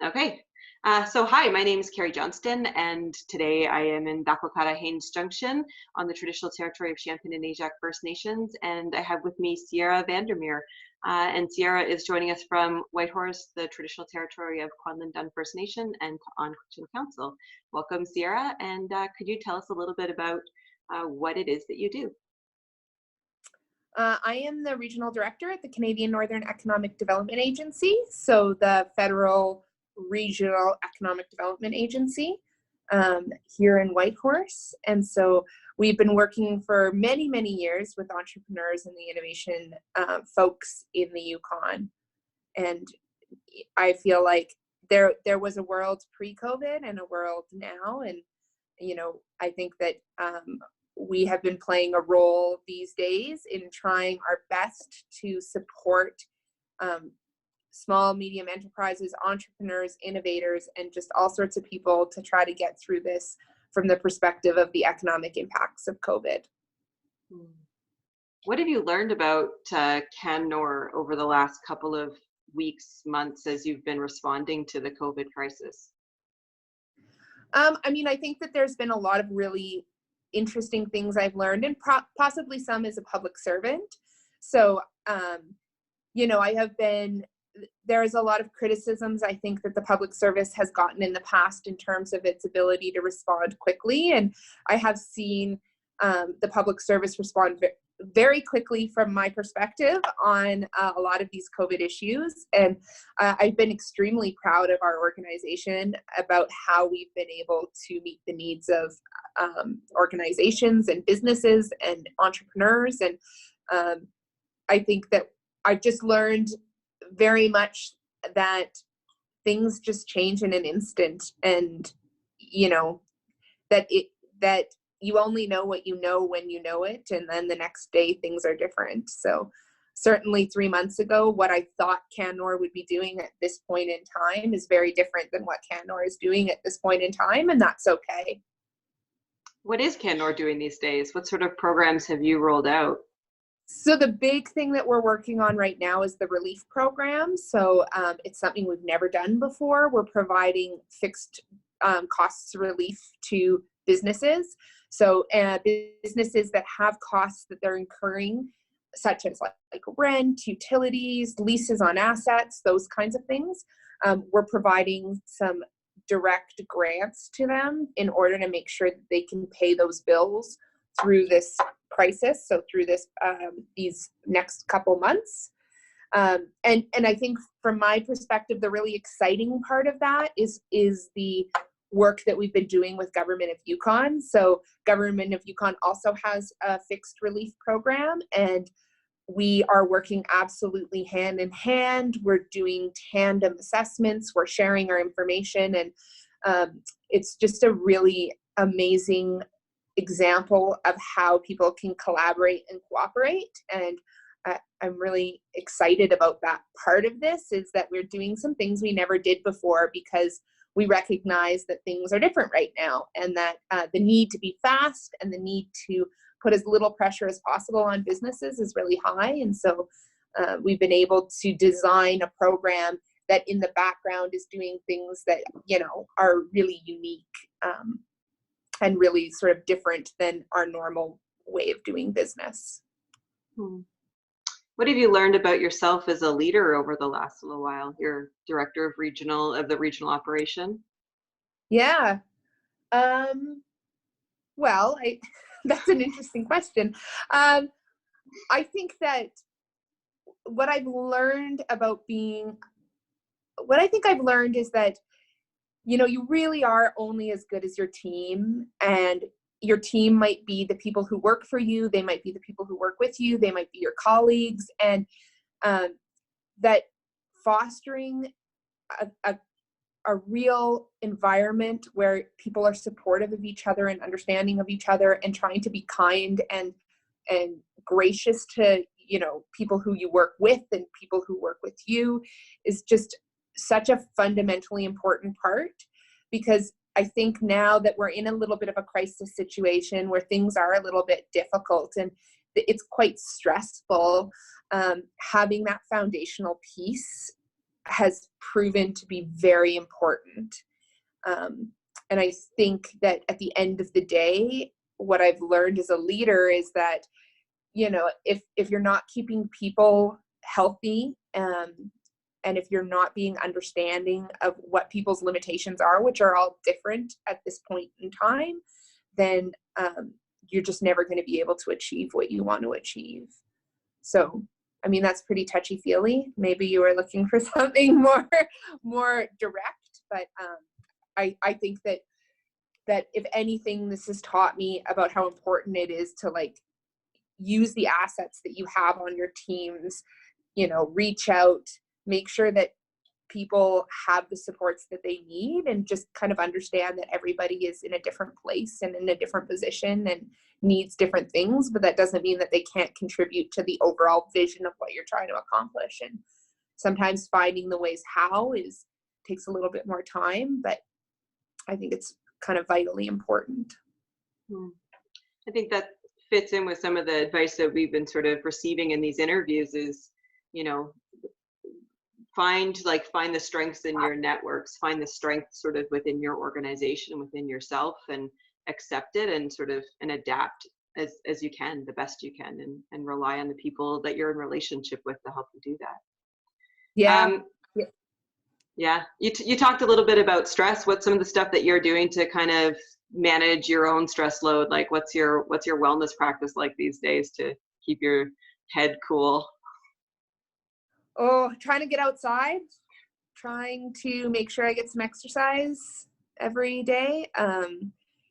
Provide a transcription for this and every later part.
Okay. So hi, my name is Carrie Johnston, and today I am in Bakwakata Haines Junction on the traditional territory of Champagne and Ajax First Nations, and I have with me Sierra Van der Meer. And Sierra is joining us from Whitehorse, the traditional territory of Kwanlin Dun First Nation and on Council. Welcome, Sierra, and could you tell us a little bit about what it is that you do? I am the regional director at the Canadian Northern Economic Development Agency, so the federal regional economic development agency here in Whitehorse. And so we've been working for many, many years with entrepreneurs and the innovation folks in the Yukon. And I feel like there was a world pre-COVID and a world now. And, you know, I think that we have been playing a role these days in trying our best to support small, medium enterprises, entrepreneurs, innovators, and just all sorts of people to try to get through this from the perspective of the economic impacts of COVID. What have you learned about CanNor over the last couple of weeks, months, as you've been responding to the COVID crisis? I mean, I think that there's been a lot of really interesting things I've learned, and possibly some as a public servant. So, you know, there's a lot of criticisms I think that the public service has gotten in the past in terms of its ability to respond quickly. And I have seen the public service respond very quickly from my perspective on a lot of these COVID issues. And I've been extremely proud of our organization about how we've been able to meet the needs of organizations and businesses and entrepreneurs. And I think that I've just learned very much that things just change in an instant, and you know that you only know what you know when you know it, and then the next day things are different. So certainly 3 months ago, what I thought CanNor would be doing at this point in time is very different than what CanNor is doing at this point in time, and that's okay. What is CanNor doing these days? What sort of programs have you rolled out? So the big thing that we're working on right now is the relief program. So it's something we've never done before. We're providing fixed costs relief to businesses. So businesses that have costs that they're incurring, such as like rent, utilities, leases on assets, those kinds of things. We're providing some direct grants to them in order to make sure that they can pay those bills through this crisis, so through this these next couple months. And I think from my perspective, the really exciting part of that is the work that we've been doing with Government of Yukon. So Government of Yukon also has a fixed relief program, and we are working absolutely hand in hand. We're doing tandem assessments, we're sharing our information, and it's just a really amazing example of how people can collaborate and cooperate. And I'm really excited about that part of this, is that we're doing some things we never did before because we recognize that things are different right now, and that the need to be fast and the need to put as little pressure as possible on businesses is really high. And so we've been able to design a program that in the background is doing things that, you know, are really unique and really sort of different than our normal way of doing business. What have you learned about yourself as a leader over the last little while? You're director of the regional operation. Yeah. Well, that's an interesting question. I think that what I think I've learned is that, you know, you really are only as good as your team, and your team might be the people who work for you. They might be the people who work with you. They might be your colleagues, and that fostering a real environment where people are supportive of each other and understanding of each other and trying to be kind and gracious to, you know, people who you work with and people who work with you is just such a fundamentally important part. Because I think now that we're in a little bit of a crisis situation where things are a little bit difficult and it's quite stressful, having that foundational piece has proven to be very important. And I think that at the end of the day, what I've learned as a leader is that, you know, if you're not keeping people healthy, and if you're not being understanding of what people's limitations are, which are all different at this point in time, then you're just never going to be able to achieve what you want to achieve. So, I mean, that's pretty touchy-feely. Maybe you were looking for something more direct, but I think that if anything, this has taught me about how important it is to like use the assets that you have on your teams, you know, reach out, make sure that people have the supports that they need, and just kind of understand that everybody is in a different place and in a different position and needs different things, but that doesn't mean that they can't contribute to the overall vision of what you're trying to accomplish. And sometimes finding the ways how takes a little bit more time, but I think it's kind of vitally important. I think that fits in with some of the advice that we've been sort of receiving in these interviews is, you know, find the strengths in your networks, find the strength sort of within your organization, within yourself, and accept it and sort of and adapt as you can, the best you can, and rely on the people that you're in relationship with to help you do that. Yeah. Yeah. You talked a little bit about stress. What's some of the stuff that you're doing to kind of manage your own stress load? Like what's your wellness practice like these days to keep your head cool? Oh, trying to get outside, trying to make sure I get some exercise every day.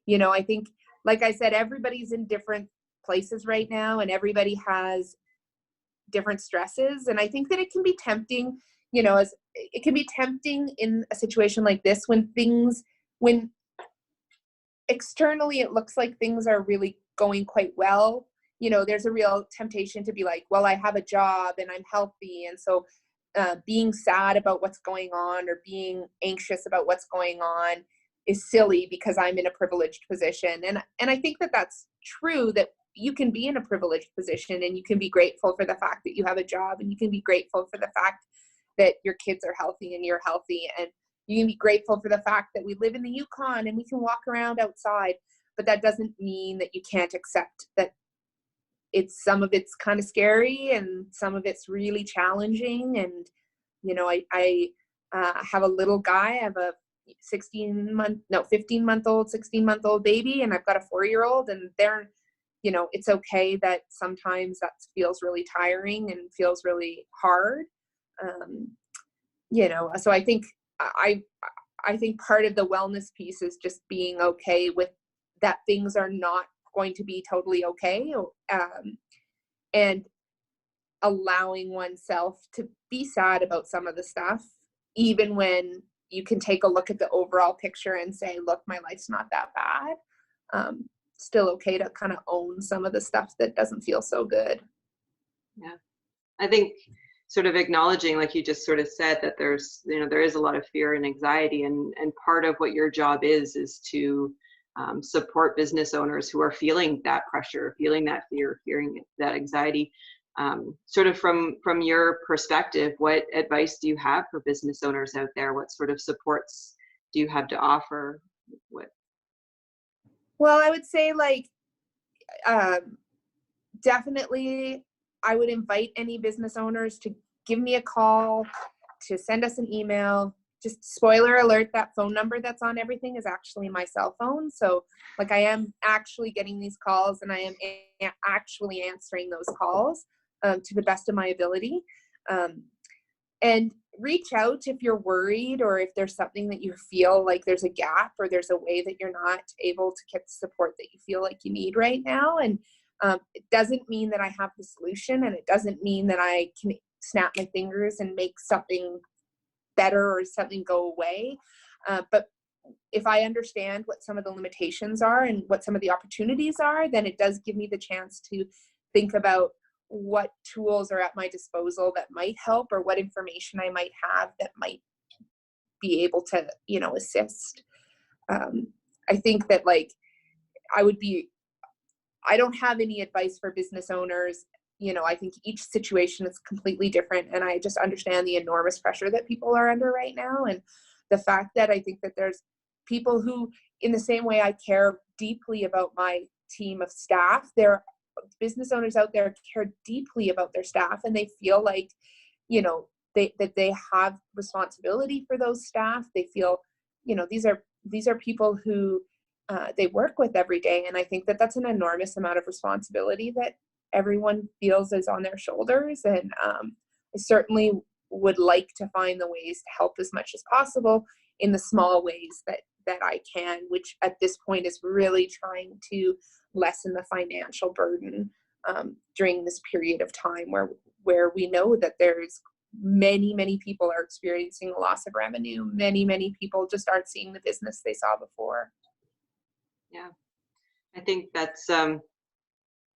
You know, I think, like I said, everybody's in different places right now, and everybody has different stresses. And I think that it can be tempting, you know, as it can be tempting in a situation like this when externally it looks like things are really going quite well. You know, there's a real temptation to be like, well, I have a job and I'm healthy. And so being sad about what's going on or being anxious about what's going on is silly because I'm in a privileged position. And I think that that's true, that you can be in a privileged position and you can be grateful for the fact that you have a job, and you can be grateful for the fact that your kids are healthy and you're healthy, and you can be grateful for the fact that we live in the Yukon and we can walk around outside. But that doesn't mean that you can't accept that some of it's kind of scary and some of it's really challenging. And, you know, I have a little guy. I have a 16-month-old baby, and I've got a 4-year-old, and they're, you know, it's okay that sometimes that feels really tiring and feels really hard. You know, so I think I think part of the wellness piece is just being okay with that things are not going to be totally okay, and allowing oneself to be sad about some of the stuff, even when you can take a look at the overall picture and say, look, my life's not that bad. Still okay to kind of own some of the stuff that doesn't feel so good. Yeah. I think sort of acknowledging, like you just sort of said, that there's, you know, there is a lot of fear and anxiety, and part of what your job is to support business owners who are feeling that pressure, feeling that fear, fearing that anxiety. Sort of from your perspective, what advice do you have for business owners out there? What sort of supports do you have to offer? Well, I would say, like, definitely I would invite any business owners to give me a call, to send us an email. Just spoiler alert, that phone number that's on everything is actually my cell phone. So, like, I am actually getting these calls, and I am actually answering those calls to the best of my ability. And reach out if you're worried, or if there's something that you feel like there's a gap, or there's a way that you're not able to get the support that you feel like you need right now. And it doesn't mean that I have the solution, and it doesn't mean that I can snap my fingers and make something better or something go away. But if I understand what some of the limitations are and what some of the opportunities are, then it does give me the chance to think about what tools are at my disposal that might help, or what information I might have that might be able to, you know, assist. I think that, like, I don't have any advice for business owners, I think each situation is completely different, and I just understand the enormous pressure that people are under right now, and the fact that I think that there's people who, in the same way I care deeply about my team of staff, there are business owners out there care deeply about their staff, and they feel like, that they have responsibility for those staff. They feel, these are people who they work with every day, and I think that that's an enormous amount of responsibility that everyone feels is on their shoulders. And I certainly would like to find the ways to help as much as possible in the small ways that I can, which at this point is really trying to lessen the financial burden during this period of time where we know that there's many people are experiencing a loss of revenue. Many people just aren't seeing the business they saw before. Yeah, I think that's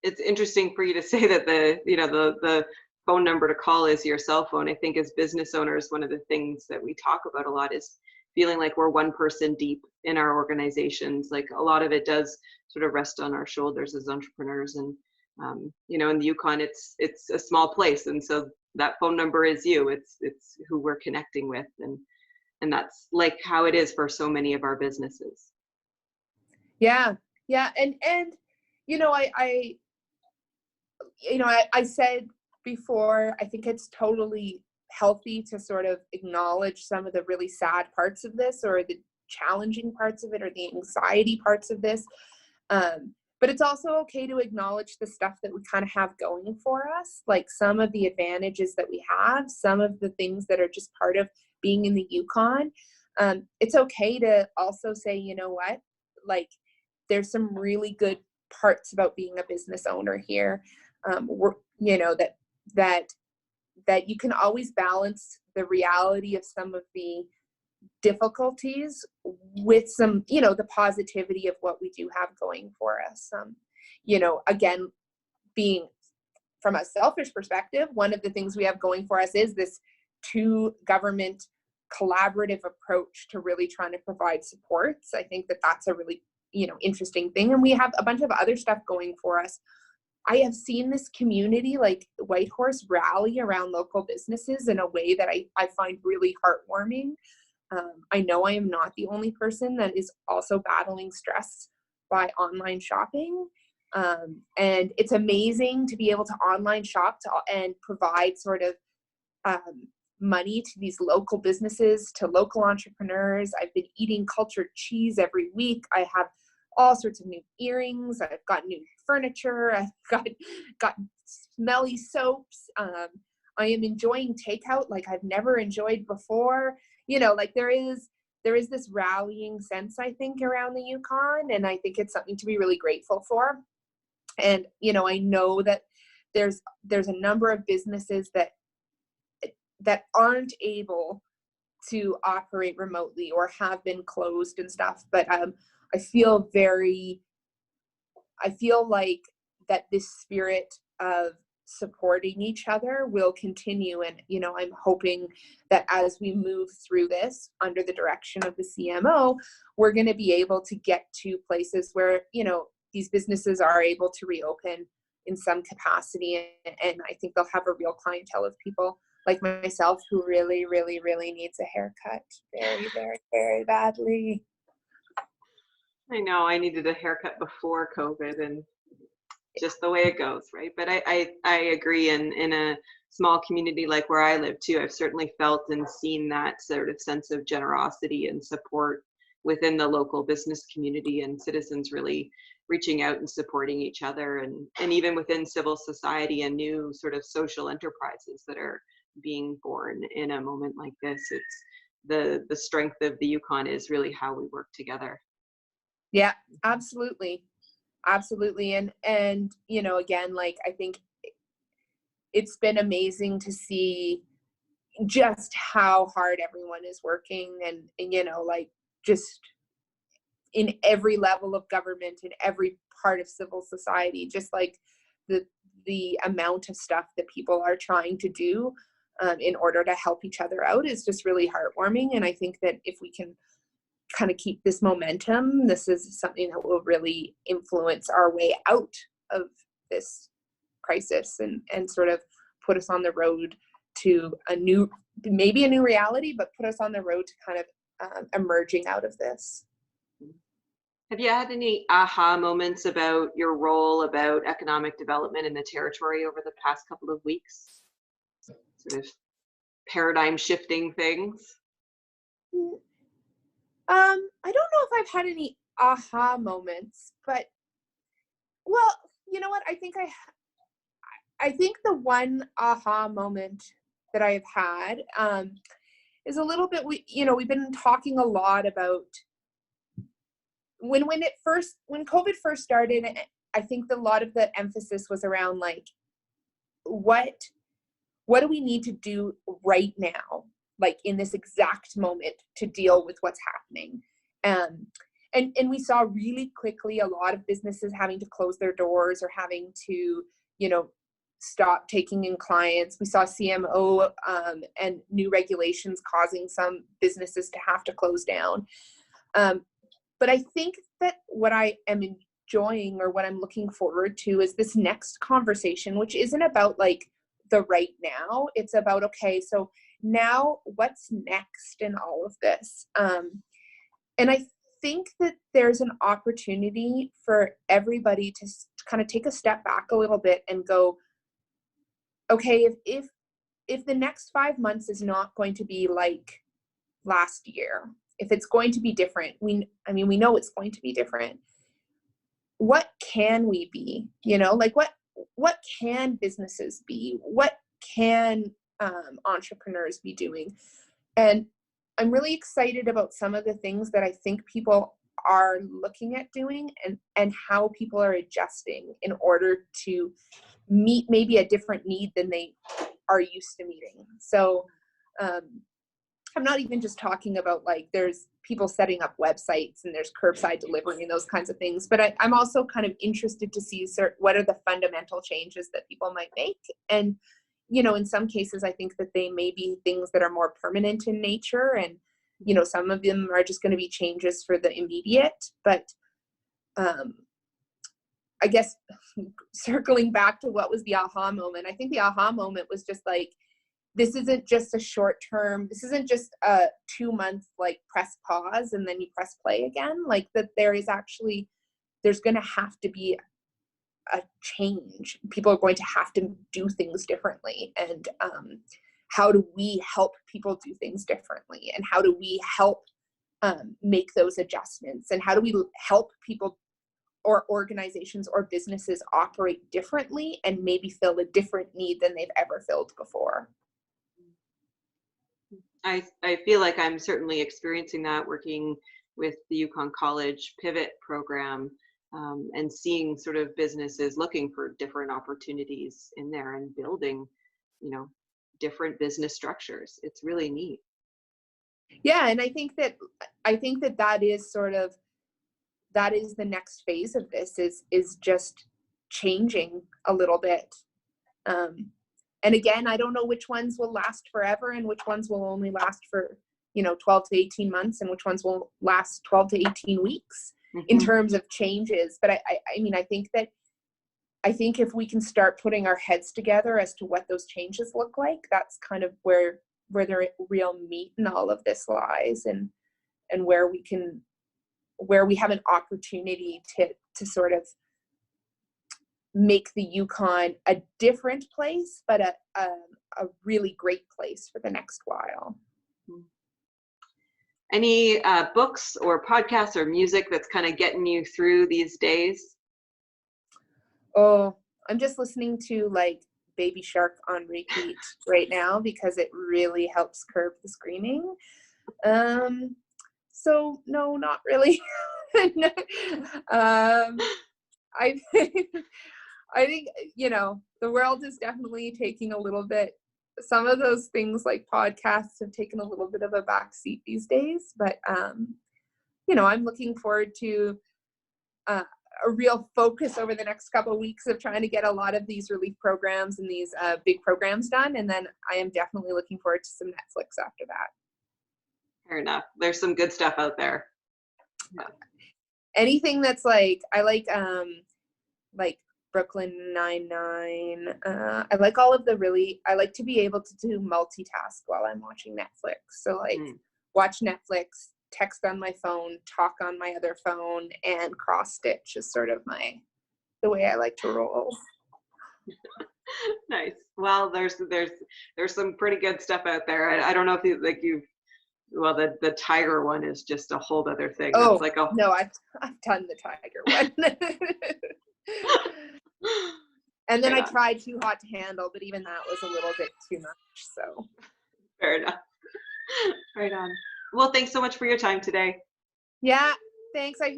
it's interesting for you to say that the phone number to call is your cell phone. I think as business owners, one of the things that we talk about a lot is feeling like we're one person deep in our organizations. Like a lot of it does sort of rest on our shoulders as entrepreneurs, and in the Yukon, it's a small place, and so that phone number is you. It's who we're connecting with, and that's like how it is for so many of our businesses. Yeah, and I said before, I think it's totally healthy to sort of acknowledge some of the really sad parts of this, or the challenging parts of it, or the anxiety parts of this. But it's also okay to acknowledge the stuff that we kind of have going for us, like some of the advantages that we have, some of the things that are just part of being in the Yukon. It's okay to also say, you know what, like there's some really good parts about being a business owner here. That you can always balance the reality of some of the difficulties with some, the positivity of what we do have going for us. Again, being from a selfish perspective, one of the things we have going for us is this two government collaborative approach to really trying to provide supports. I think that that's a really, interesting thing. And we have a bunch of other stuff going for us. I have seen this community like Whitehorse rally around local businesses in a way that I find really heartwarming. I know I am not the only person that is also battling stress by online shopping. And it's amazing to be able to online shop and provide sort of money to these local businesses, to local entrepreneurs. I've been eating cultured cheese every week. I have all sorts of new earrings. I've got new furniture. I've got smelly soaps. I am enjoying takeout like I've never enjoyed before. Like there is this rallying sense, I think, around the Yukon, and I think it's something to be really grateful for. And I know that there's a number of businesses that aren't able to operate remotely or have been closed and stuff, but I feel like that this spirit of supporting each other will continue. And, I'm hoping that as we move through this under the direction of the CMO, we're going to be able to get to places where, these businesses are able to reopen in some capacity. And I think they'll have a real clientele of people like myself who really, really, really needs a haircut very, very, very badly. I know I needed a haircut before COVID, and just the way it goes, right? But I agree. In a small community like where I live too, I've certainly felt and seen that sort of sense of generosity and support within the local business community, and citizens really reaching out and supporting each other, and even within civil society and new sort of social enterprises that are being born in a moment like this. It's the strength of the Yukon is really how we work together. Yeah, absolutely. And again, like I think it's been amazing to see just how hard everyone is working, and like just in every level of government, in every part of civil society, just like the amount of stuff that people are trying to do in order to help each other out is just really heartwarming. And I think that if we can kind of keep this momentum, this is something that will really influence our way out of this crisis and sort of put us on the road to maybe a new reality, but put us on the road to kind of emerging out of this. Have you had any aha moments about your role, about economic development in the territory over the past couple of weeks? Sort of paradigm shifting things? I don't know if I've had any aha moments, but well, you know what? I think the one aha moment that I've had is a little bit, we've been talking a lot about when COVID first started. I think a lot of the emphasis was around like, what do we need to do right now, like in this exact moment, to deal with what's happening? And we saw really quickly a lot of businesses having to close their doors or having to, stop taking in clients. We saw CMO and new regulations causing some businesses to have to close down. But I think that what I am enjoying, or what I'm looking forward to, is this next conversation, which isn't about like the right now. It's about, okay, so now what's next in all of this? And I think that there's an opportunity for everybody to kind of take a step back a little bit and go, okay, if the next 5 months is not going to be like last year, if it's going to be different, we know it's going to be different. What can we be? Like what can businesses be? What can entrepreneurs be doing? And I'm really excited about some of the things that I think people are looking at doing, and how people are adjusting in order to meet maybe a different need than they are used to meeting. So I'm not even just talking about like there's people setting up websites and there's curbside delivery and those kinds of things, but I'm also kind of interested to see what are the fundamental changes that people might make. And in some cases, I think that they may be things that are more permanent in nature, and some of them are just going to be changes for the immediate. But I guess circling back to what was the aha moment, I think the aha moment was just like, this isn't just a short term, this isn't just a 2-month like press pause and then you press play again. Like that there's going to have to be a change. People are going to have to do things differently. And how do we help people do things differently? And how do we help make those adjustments? And how do we help people or organizations or businesses operate differently and maybe fill a different need than they've ever filled before? I feel like I'm certainly experiencing that, working with the Yukon College Pivot program, and seeing sort of businesses looking for different opportunities in there and building, different business structures. It's really neat. Yeah, and I think that is the next phase of this, is just changing a little bit. And again, I don't know which ones will last forever and which ones will only last for 12 to 18 months and which ones will last 12 to 18 weeks in terms of changes. But I think if we can start putting our heads together as to what those changes look like, that's kind of where the real meat in all of this lies, and where we have an opportunity to sort of make the Yukon a different place, but a really great place for the next while. Any books or podcasts or music that's kind of getting you through these days? Oh, I'm just listening to like Baby Shark on repeat right now because it really helps curb the screaming. So no, not really. I think, the world is definitely taking a little bit, some of those things like podcasts have taken a little bit of a backseat these days, but, I'm looking forward to a real focus over the next couple of weeks of trying to get a lot of these relief programs and these big programs done. And then I am definitely looking forward to some Netflix after that. Fair enough. There's some good stuff out there. Yeah. Anything that's like, I like Brooklyn Nine-Nine. I like all of I like to be able to do multitask while I'm watching Netflix. So like watch Netflix, text on my phone, talk on my other phone, and cross stitch is sort of the way I like to roll. Nice. Well, there's some pretty good stuff out there. I don't know if the tiger one is just a whole other thing. Oh, that's like no, I've done the tiger one. And then I tried Too Hot to Handle, but even that was a little bit too much. So fair enough. Right on. Well, thanks so much for your time today. Yeah, thanks. I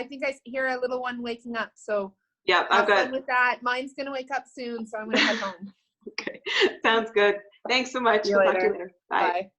think I hear a little one waking up. So yeah, have fun with that. Mine's gonna wake up soon, so I'm gonna head home. Okay, sounds good. Thanks so much. See you We'll later. talk to you later. Bye. Bye.